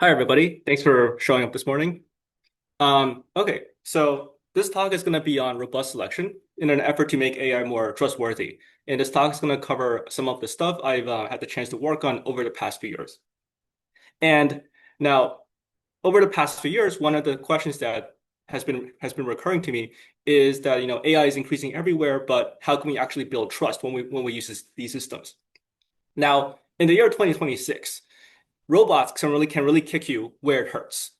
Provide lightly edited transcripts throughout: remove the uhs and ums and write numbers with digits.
Hi, everybody. Thanks for showing up this morning. Okay, so this talk is going to be on robust selection in an effort to make AI more trustworthy. And this talk is going to cover some of the stuff I've had the chance to work on over the past few years. And now, over the past few years, one of the questions that has been recurring to me is that AI is increasing everywhere, but how can we actually build trust when we use these systems? Now, in the year 2026, robots can really kick you where it hurts.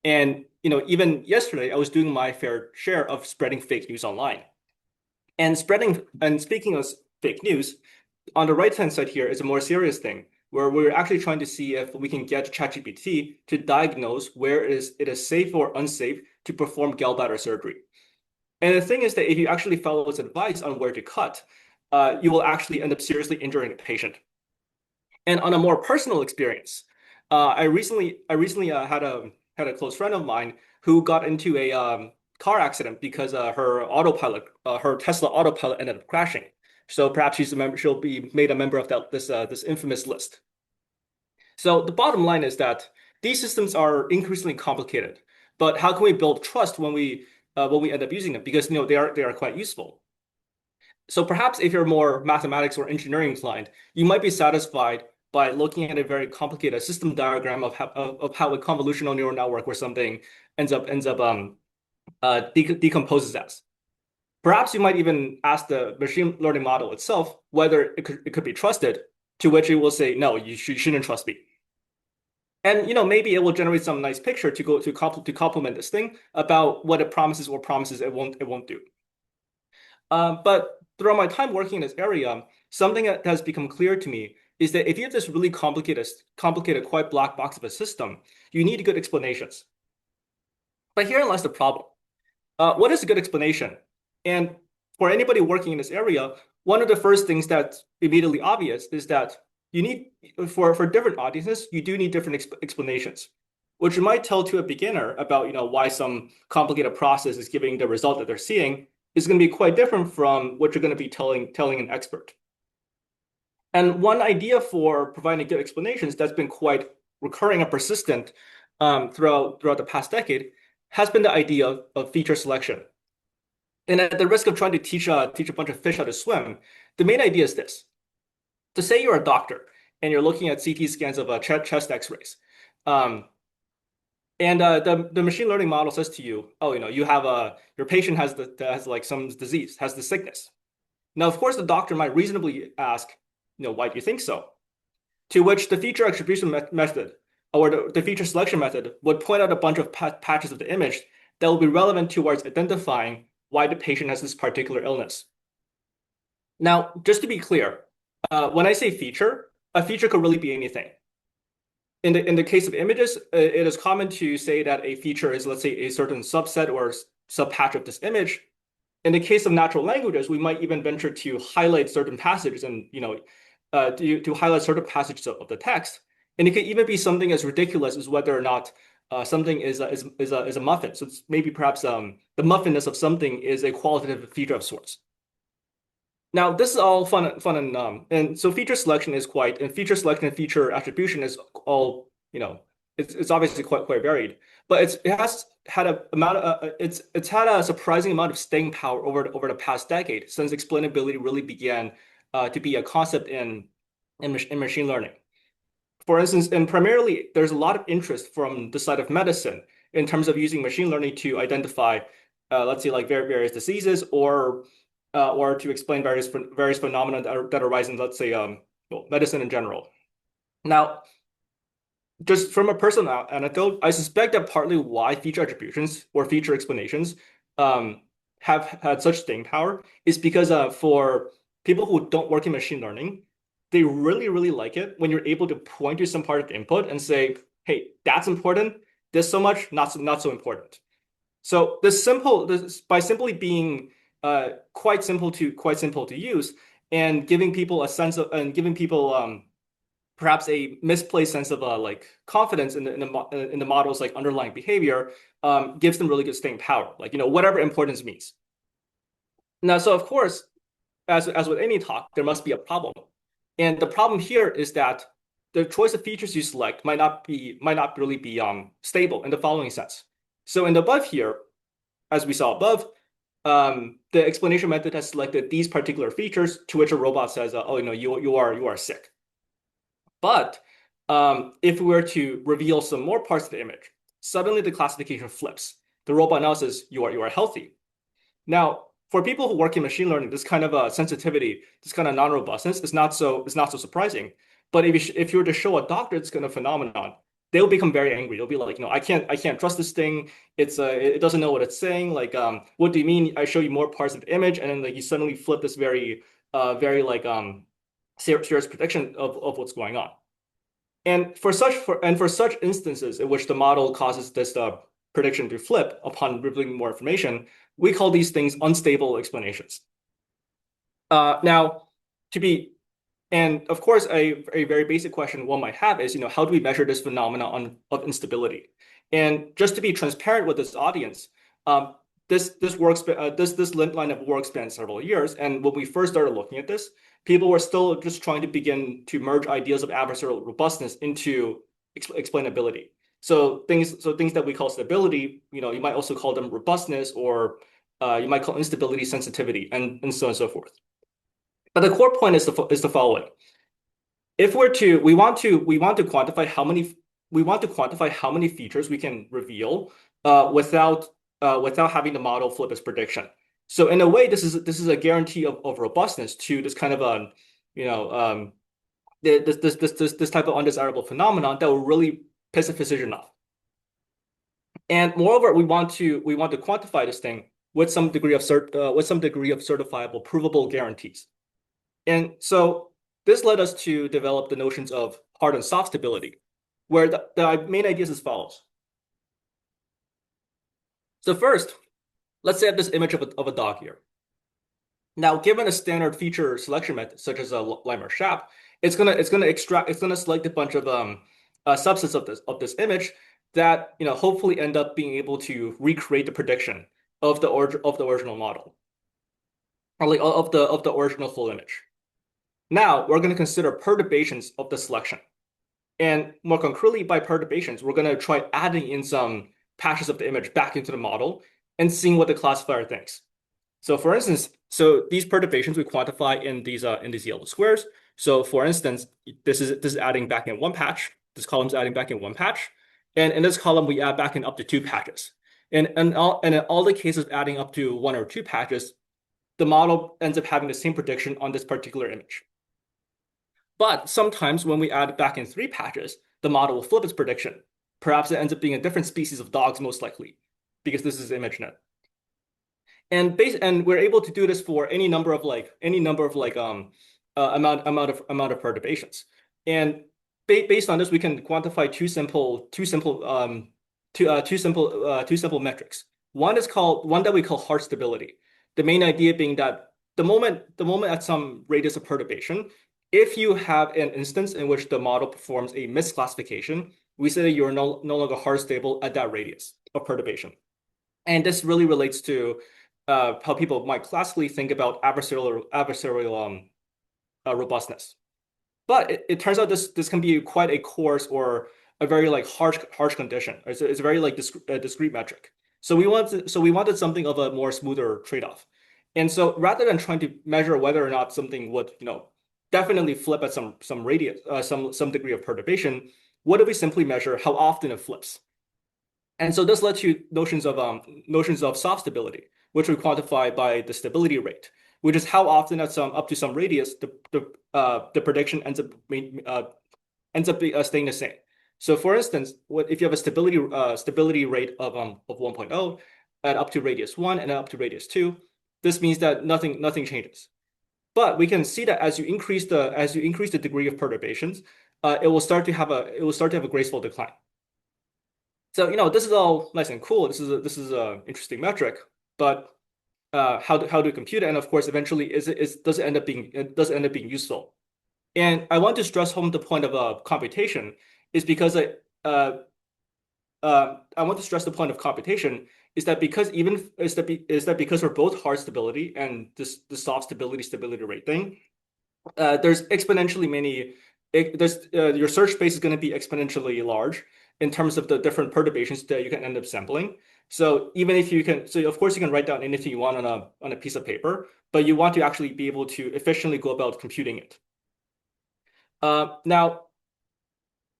And even yesterday, I was doing my fair share of spreading fake news online. And speaking of fake news, on the right-hand side here is a more serious thing, where we're actually trying to see if we can get ChatGPT to diagnose where it is safe or unsafe to perform gallbladder surgery. And the thing is that if you actually follow its advice on where to cut, you will actually end up seriously injuring the patient. And on a more personal experience, I recently had a close friend of mine who got into a car accident because her Tesla autopilot ended up crashing. So perhaps she'll be made a member of this infamous list. So the bottom line is that these systems are increasingly complicated, but how can we build trust when we end up using them? Because they are quite useful. So perhaps if you're more mathematics or engineering inclined, you might be satisfied by looking at a very complicated system diagram of how a convolutional neural network or something decomposes as. Perhaps you might even ask the machine learning model itself whether it could be trusted, to which it will say, no, you shouldn't trust me. And maybe it will generate some nice picture to complement this thing about what it promises or promises it won't do. But throughout my time working in this area, something that has become clear to me is that if you have this really complicated, quite black box of a system, you need good explanations. But herein lies the problem. What is a good explanation? And for anybody working in this area, one of the first things that's immediately obvious is that you need, for different audiences, you do need different explanations, which might tell to a beginner about why some complicated process is giving the result that they're seeing is going to be quite different from what you're going to be telling an expert. And one idea for providing good explanations that's been quite recurring and persistent throughout the past decade has been the idea of feature selection. And at the risk of trying to teach a bunch of fish how to swim, the main idea is this. To say you're a doctor and you're looking at CT scans of chest X-rays, um, and the machine learning model says to you, oh, your patient has like some disease, has the sickness. Now, of course, the doctor might reasonably ask, why do you think so? To which the feature attribution method or the feature selection method would point out a bunch of patches of the image that will be relevant towards identifying why the patient has this particular illness. Now, just to be clear, when I say feature, a feature could really be anything. In the case of images, it is common to say that a feature is, let's say, a certain subset or subpatch of this image. In the case of natural languages, we might even venture to highlight certain passages and to highlight certain passages of the text. And it could even be something as ridiculous as whether or not something is a muffin. So it's maybe perhaps the muffinness of something is a qualitative feature of sorts. Now, this is all fun and so feature selection is and feature selection and feature attribution is all, it's obviously quite varied, but it has had it's had a surprising amount of staying power over the past decade since explainability really began to be a concept in machine learning. For instance, and primarily, there's a lot of interest from the side of medicine in terms of using machine learning to identify, let's say, like various diseases or to explain various phenomena that arise in, let's say, medicine in general. Now, just from a personal anecdote, I suspect that partly why feature attributions or feature explanations have had such staying power is because for people who don't work in machine learning, they really, really like it when you're able to point to some part of the input and say, hey, that's important. This so much, not so important. So this by simply being quite simple to use and giving people a sense of and giving people perhaps a misplaced sense of like confidence in the model's like underlying behavior gives them really good staying power, like whatever importance means. Now, so of course, as with any talk, there must be a problem, and the problem here is that the choice of features you select might not really be stable in the following sense. So in the above here, as we saw above, the explanation method has selected these particular features to which a robot says, oh, you are sick. But if we were to reveal some more parts of the image, suddenly the classification flips. The robot now says you are healthy. Now, for people who work in machine learning, this kind of sensitivity, this kind of non-robustness is not so surprising. But if you were to show a doctor this kind of phenomenon, they'll become very angry. They'll be like, I can't trust this thing. It doesn't know what it's saying. Like, what do you mean? I show you more parts of the image, and then like you suddenly flip this very like serious prediction of what's going on. And for such instances in which the model causes this prediction to flip upon revealing more information, we call these things unstable explanations. Now, and of course, a very basic question one might have is, how do we measure this phenomenon of instability? And just to be transparent with this audience, this line of work spans several years. And when we first started looking at this, people were still just trying to begin to merge ideas of adversarial robustness into explainability. So things that we call stability, you might also call them robustness, or you might call instability sensitivity, and so on and so forth. But the core point is the following: if we want to quantify how many features we can reveal without having the model flip its prediction. So in a way, this is a guarantee of robustness to this kind of this type of undesirable phenomenon that will really piss a physician off. And moreover, we want to quantify this thing with some degree of certifiable, provable guarantees. And so this led us to develop the notions of hard and soft stability, where the main idea is as follows. So first, let's say I have this image of a dog here. Now, given a standard feature selection method such as a Leimer-Schaap, it's gonna select a bunch of subsets of this image that hopefully end up being able to recreate the prediction of the original model, or like of the original full image. Now we're going to consider perturbations of the selection, and more concretely, by perturbations, we're going to try adding in some patches of the image back into the model and seeing what the classifier thinks. So, for instance, these perturbations we quantify in these yellow squares. So, for instance, this is adding back in one patch. This column is adding back in one patch, and in this column we add back in up to two patches. And in all the cases adding up to one or two patches, the model ends up having the same prediction on this particular image. But sometimes when we add back in three patches, the model will flip its prediction. Perhaps it ends up being a different species of dogs, most likely, because this is ImageNet. And we're able to do this for any number of amount of perturbations. And based on this, we can quantify two simple metrics. One that we call hard stability. The main idea being that the moment at some radius of perturbation, if you have an instance in which the model performs a misclassification, we say that you're no longer hard stable at that radius of perturbation. And this really relates to how people might classically think about adversarial robustness. But it turns out this can be quite a coarse or a very harsh condition. It's a very discrete metric. So we wanted something of a more smoother trade-off. And so rather than trying to measure whether or not something would definitely flip at some radius, some degree of perturbation, what if we simply measure how often it flips? And so this led to notions of soft stability, which we quantify by the stability rate, which is how often at up to some radius the prediction ends up staying the same. So for instance, if you have a stability rate of 1.0 at up to radius 1 and up to radius 2, this means that nothing changes. But we can see that as you increase the degree of perturbations, it will start to have a graceful decline. So this is all nice and cool. This is a interesting metric, but how do we compute it? And of course, eventually, does it end up being useful? And I want to stress home the point of computation is because I want to stress the point of computation is that because we're both hard stability and the soft stability rate thing, there's exponentially many your search space is going to be exponentially large in terms of the different perturbations that you can end up sampling. So even if you can, so of course you can write down anything you want on a piece of paper, but you want to actually be able to efficiently go about computing it. Now,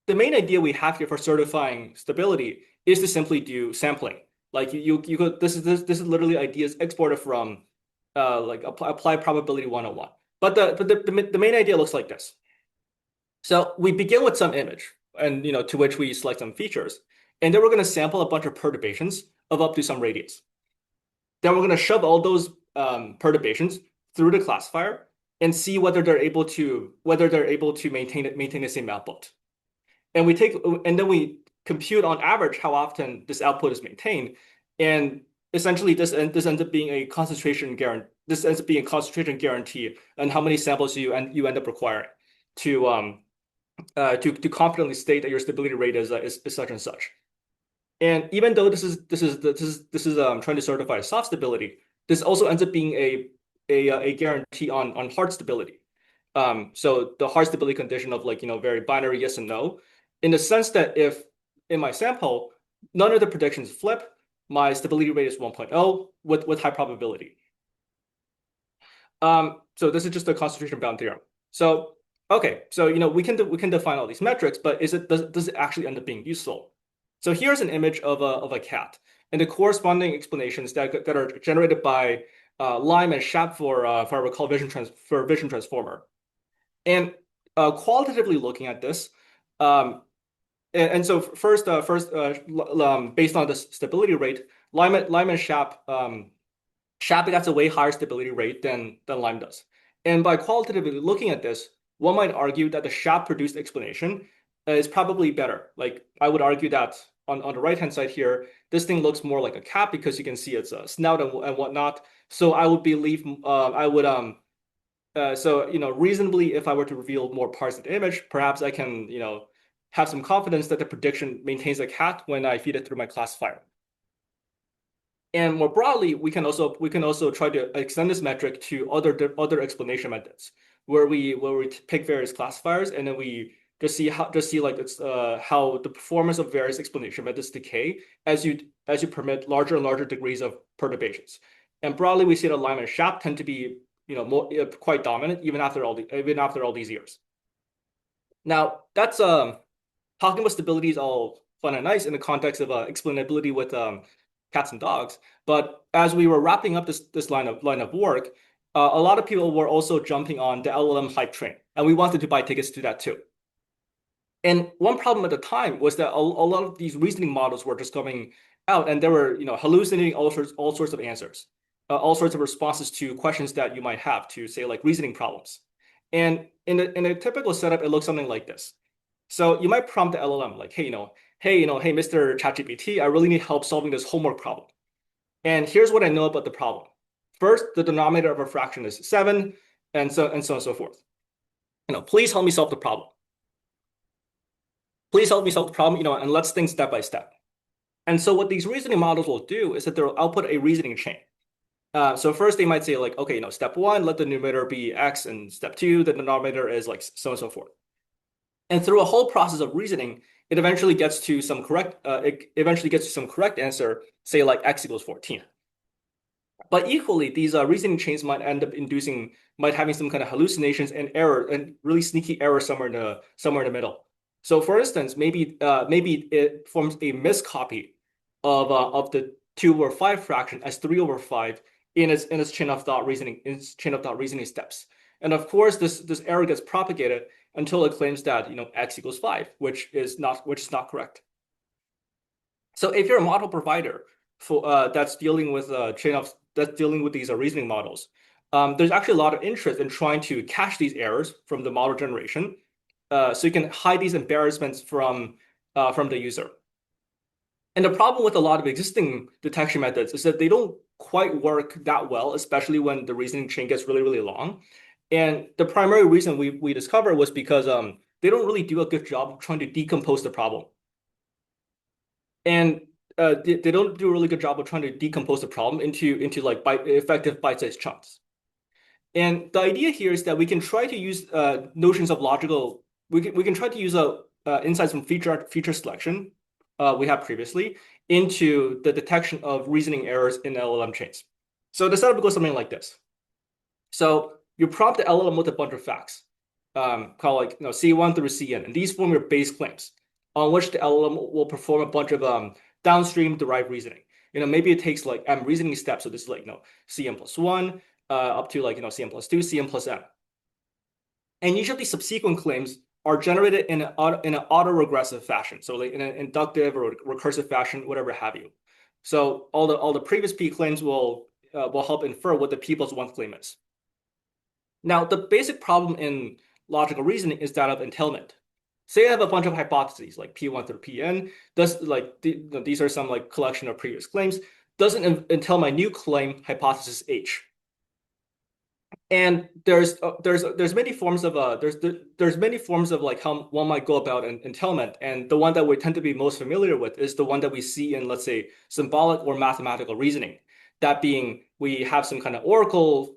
the main idea we have here for certifying stability is to simply do sampling. Like you could this is literally ideas exported from like apply probability 101. But the main idea looks like this. So we begin with some image, and to which we select some features, and then we're going to sample a bunch of perturbations of up to some radius. Then we're going to shove all those perturbations through the classifier and see whether they're able to maintain the same output. And then we compute on average how often this output is maintained, and essentially this ends up being a concentration guarantee. This ends up being a concentration guarantee on how many samples you end up requiring to confidently state that your stability rate is such and such. And even though this is trying to certify soft stability, this also ends up being a guarantee on hard stability. So the hard stability condition of very binary yes and no, in the sense that if in my sample none of the predictions flip, my stability rate is 1.0 with high probability. So this is just a concentration bound theorem. So okay, so we can define all these metrics, but does it actually end up being useful? So here's an image of a cat, and the corresponding explanations that are generated by Lime and Shap for if I recall vision transformer. And qualitatively looking at this, and so first based on the stability rate, Lime and Shap has a way higher stability rate than Lime does. And by qualitatively looking at this, one might argue that the Shap produced explanation is probably better. Like I would argue that on the right-hand side here, this thing looks more like a cat because you can see its snout and whatnot. So I would believe reasonably, if I were to reveal more parts of the image, perhaps I can have some confidence that the prediction maintains a cat when I feed it through my classifier. And more broadly, we can also try to extend this metric to other explanation methods where we pick various classifiers and then we just see like it's how the performance of various explanation methods decay as you permit larger and larger degrees of perturbations. And broadly, we see that Lime and Shap tend to be more quite dominant even after all these years. Now that's talking about stability is all fun and nice in the context of explainability with cats and dogs. But as we were wrapping up this line of work, a lot of people were also jumping on the LLM hype train, and we wanted to buy tickets to that too. And one problem at the time was that a lot of these reasoning models were just coming out, and they were hallucinating all sorts of answers, all sorts of responses to questions that you might have to say like reasoning problems. And in a typical setup, it looks something like this. So you might prompt the LLM like, hey, Mr. ChatGPT, I really need help solving this homework problem. And here's what I know about the problem. First, the denominator of a fraction is 7, and so on and so forth. Please help me solve the problem. Please help me solve the problem, and let's think step by step. And so what these reasoning models will do is that they'll output a reasoning chain. So first they might say like, okay, step 1, let the numerator be x, and step 2, the denominator is like so on and so forth. And through a whole process of reasoning, it eventually gets to some correct answer, say like x equals 14. But equally, these reasoning chains might end up having some kind of hallucinations and error and really sneaky error somewhere in the middle. So for instance, maybe it forms a miscopy of the 2/5 fraction as 3/5 in its chain of thought reasoning steps. And of course, this error gets propagated until it claims that x equals 5, which is not correct. So if you're a model provider for that's dealing with these reasoning models, there's actually a lot of interest in trying to catch these errors from the model generation, so you can hide these embarrassments from the user. And the problem with a lot of existing detection methods is that they don't quite work that well, especially when the reasoning chain gets really, really long. And the primary reason we discovered was because they don't really do a good job of trying to decompose the problem. And they don't do a really good job of trying to decompose the problem into like effective bite-sized chunks. And the idea here is that we can try to use notions of logical we can try to use insights from feature selection we have previously into the detection of reasoning errors in LLM chains. So the setup goes something like this. So you prompt the LLM with a bunch of facts, called like C1 through Cn, and these form your base claims on which the LLM will perform a bunch of downstream derived reasoning. Maybe it takes like M reasoning steps. So this is like Cn plus 1 up to like Cn plus 2, Cn plus M. And usually subsequent claims are generated in an autoregressive fashion, so like in an inductive or recursive fashion, whatever have you. So all the previous P claims will help infer what the P plus 1 claim is. Now, the basic problem in logical reasoning is that of entailment. Say I have a bunch of hypotheses like P1 through Pn. These are some like collection of previous claims. Doesn't entail my new claim hypothesis H. And there's many forms of there's many forms of like how one might go about an entailment, and the one that we tend to be most familiar with is the one that we see in, let's say, symbolic or mathematical reasoning. That being, we have some kind of oracle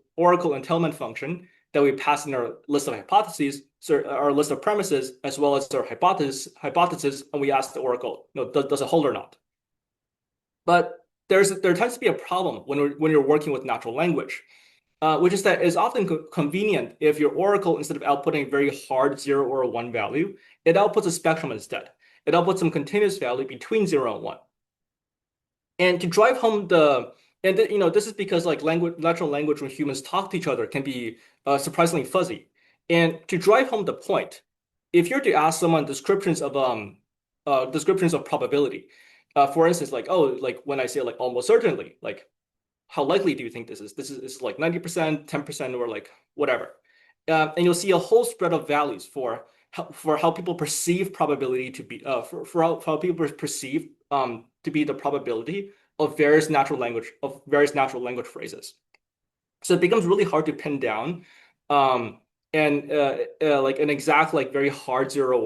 entailment function that we pass in our list of hypotheses, so our list of premises, as well as our hypothesis, and we ask the oracle, does it hold or not? But there tends to be a problem when you're working with natural language. Which is that it's often convenient if your oracle, instead of outputting a very hard 0 or a 1 value, it outputs a spectrum instead. It outputs some continuous value between 0 and 1. And to drive home this is because like natural language when humans talk to each other can be surprisingly fuzzy. And to drive home the point, if you're to ask someone descriptions of probability, for instance, like, oh, like when I say like almost certainly, like, how likely do you think this is? This is like 90%, 10%, or like whatever. And you'll see a whole spread of values for how people perceive probability to be for how people perceive to be the probability of various natural language phrases. So it becomes really hard to pin down and like an exact like very hard 0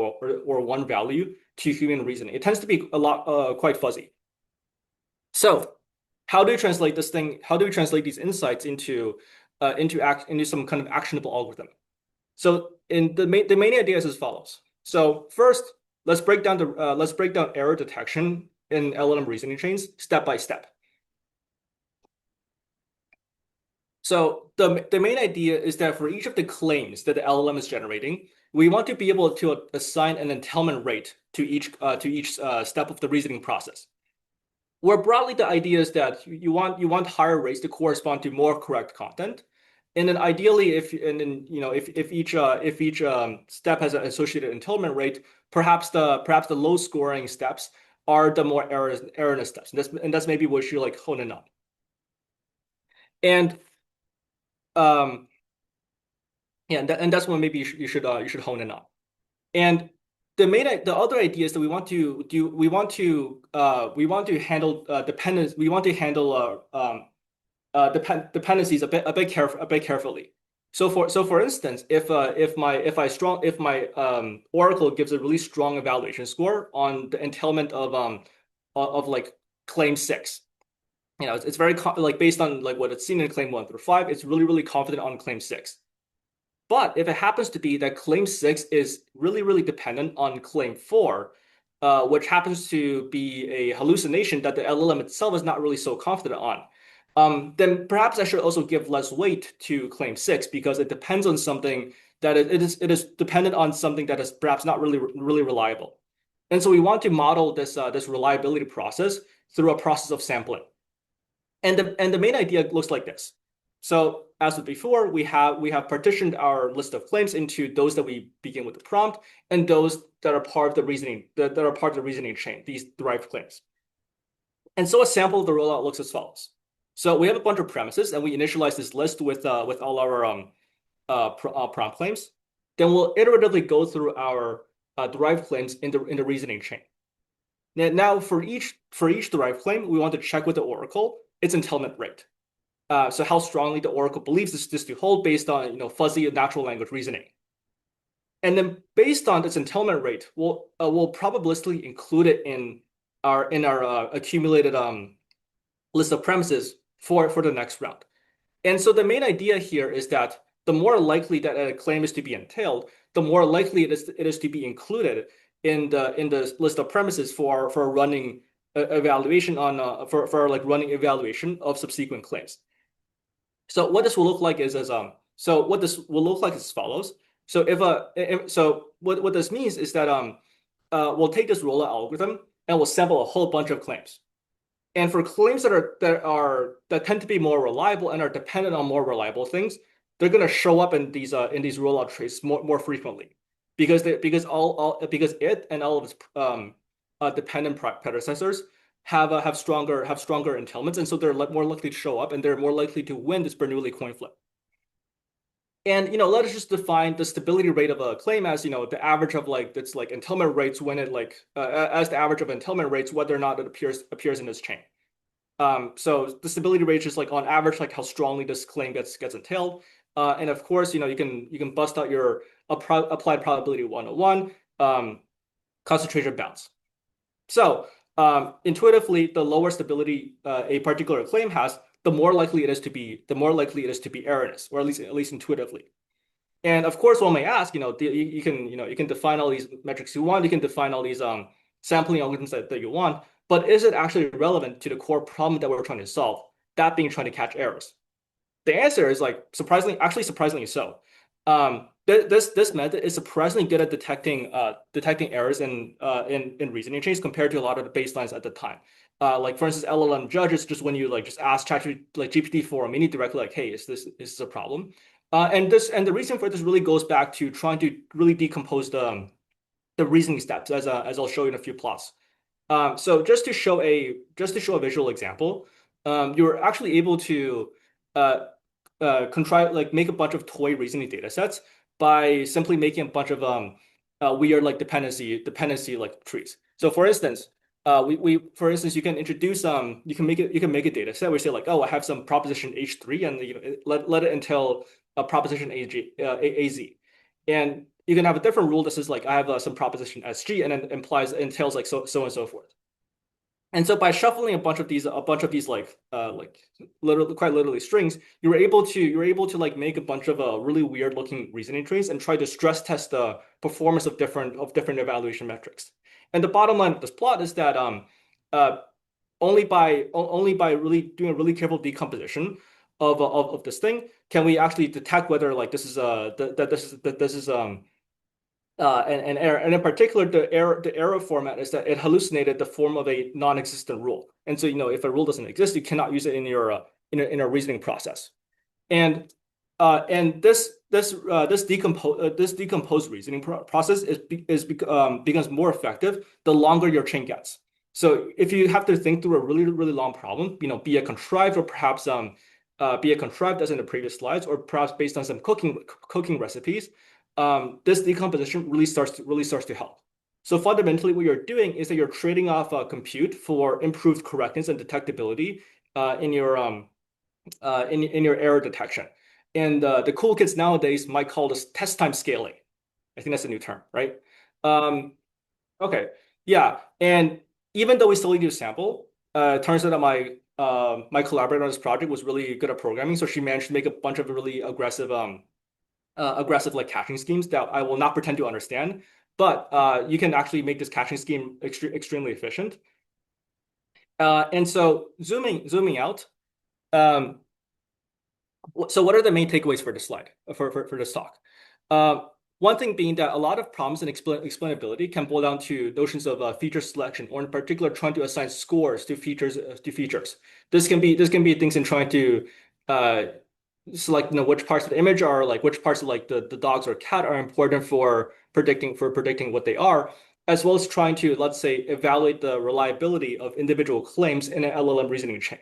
or 1 value to human reasoning. It tends to be a lot quite fuzzy. So how do we translate this thing? How do we translate these insights into some kind of actionable algorithm? So the main idea is as follows. So first, let's break down error detection in LLM reasoning chains step by step. So the main idea is that for each of the claims that the LLM is generating, we want to be able to assign an entailment rate to each step of the reasoning process. Where broadly the idea is that you want higher rates to correspond to more correct content, and then ideally if each step has an associated entailment rate, perhaps the low scoring steps are the more erroneous steps, and that's maybe what you like hone in on. And and that's what maybe you should hone in on. And the other idea is that we want to handle dependence. We want to handle dependencies a bit carefully. So for instance, if my oracle gives a really strong evaluation score on the entailment of like claim 6, it's very like based on like what it's seen in claim 1 through 5, it's really confident on claim 6. But if it happens to be that claim 6 is really dependent on claim 4, which happens to be a hallucination that the LLM itself is not really so confident on, then perhaps I should also give less weight to claim 6 because it depends on something that it is dependent on something that is perhaps not really reliable. And so we want to model this reliability process through a process of sampling. And the main idea looks like this. So as with before, we have partitioned our list of claims into those that we begin with the prompt and those that are part of the reasoning chain, these derived claims. And so a sample of the rollout looks as follows. So we have a bunch of premises, and we initialize this list with all our prompt claims. Then we'll iteratively go through our derived claims in the reasoning chain. Now for each derived claim, we want to check with the oracle its entailment rate. So how strongly the oracle believes this to hold based on fuzzy natural language reasoning. And then based on this entailment rate, we'll probabilistically include it in our accumulated list of premises for the next round. And so the main idea here is that the more likely that a claim is to be entailed, the more likely it is to be included in the list of premises for running evaluation on for like running evaluation of subsequent claims. So what this will look like is so what this will look like is as follows. So so what this means is that we'll take this roller algorithm and we'll sample a whole bunch of claims. And for claims that tend to be more reliable and are dependent on more reliable things, they're going to show up in these rollout traces more frequently because it and all of its dependent predecessors have stronger entailments, and so they're more likely to show up and they're more likely to win this Bernoulli coin flip. And let us just define the stability rate of a claim as the average of like that's like entailment rates when it as the average of entailment rates whether or not it appears in this chain. So the stability rate is like on average like how strongly this claim gets entailed. And of course you can bust out your applied probability 101 concentration bounds. So intuitively, the lower stability a particular claim has, the more likely it is to be erroneous, or at least intuitively. And of course, one may ask, you can define all these metrics you want, you can define all these sampling algorithms that you want, but is it actually relevant to the core problem that we're trying to solve? That being trying to catch errors. The answer is like surprisingly so. This method is surprisingly good at detecting errors in reasoning chains compared to a lot of the baselines at the time. Like for instance, LLM judges just when you like just ask ChatGPT like GPT-4 mini directly like, hey, is this a problem? And the reason for this really goes back to trying to really decompose the reasoning steps as I'll show you in a few plots. So just to show a visual example, you're actually able to contrive like make a bunch of toy reasoning data sets by simply making a bunch of weird like dependency like trees. So for instance, you can introduce you can make a data set where you say like, oh, I have some proposition H3 and let it entail a proposition AZ. And you can have a different rule that says like I have some proposition SG and it entails like so and so forth. And so by shuffling a bunch of these like literally quite literally strings, you're able to like make a bunch of really weird looking reasoning trees and try to stress test the performance of different evaluation metrics. And the bottom line of this plot is that uh, only by really doing a really careful decomposition of this thing can we actually detect whether like this is an error. And in particular, the error format is that it hallucinated the form of a non-existent rule. And so, if a rule doesn't exist, you cannot use it in your in a reasoning process. And this decomposed reasoning process becomes more effective the longer your chain gets. So if you have to think through a really really long problem, be it contrived or perhaps be it contrived as in the previous slides, or perhaps based on some cooking recipes, this decomposition really starts to help. So fundamentally, what you're doing is that you're trading off compute for improved correctness and detectability in your error detection. And the cool kids nowadays might call this test time scaling. I think that's a new term, right? Um, okay, yeah. And even though we still use sample, it turns out that my collaborator on this project was really good at programming, so she managed to make a bunch of really aggressive like caching schemes that I will not pretend to understand, but you can actually make this caching scheme extremely efficient. And so zooming out, um, so what are the main takeaways for this slide for this talk? One thing being that a lot of problems in explainability can boil down to notions of feature selection, or in particular trying to assign scores to features. This can be things in trying to select which parts of the image are like which parts of like the dogs or cat are important for predicting what they are, as well as trying to, let's say, evaluate the reliability of individual claims in an LLM reasoning chain.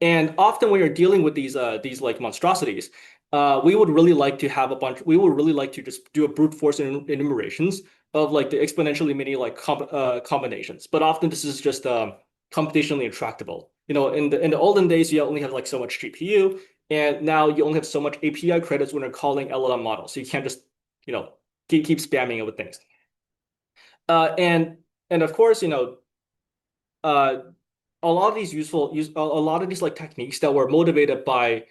And often when you're dealing with these like monstrosities, we would really like to just do a brute force enumerations of like the exponentially many like combinations. But often this is just computationally intractable. In the olden days, you only have like so much GPU, and now you only have so much API credits when you're calling LLM models. So you can't just keep spamming it with things. And of course, uh, a lot of these like techniques that were motivated by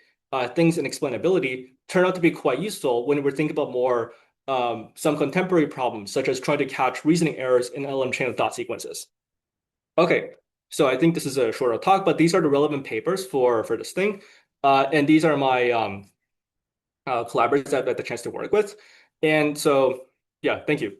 things in explainability turn out to be quite useful when we're thinking about more some contemporary problems, such as trying to catch reasoning errors in LM chain of thought sequences. Okay, so I think this is a shorter talk, but these are the relevant papers for this thing. And these are my collaborators that I had the chance to work with. And so, yeah, thank you.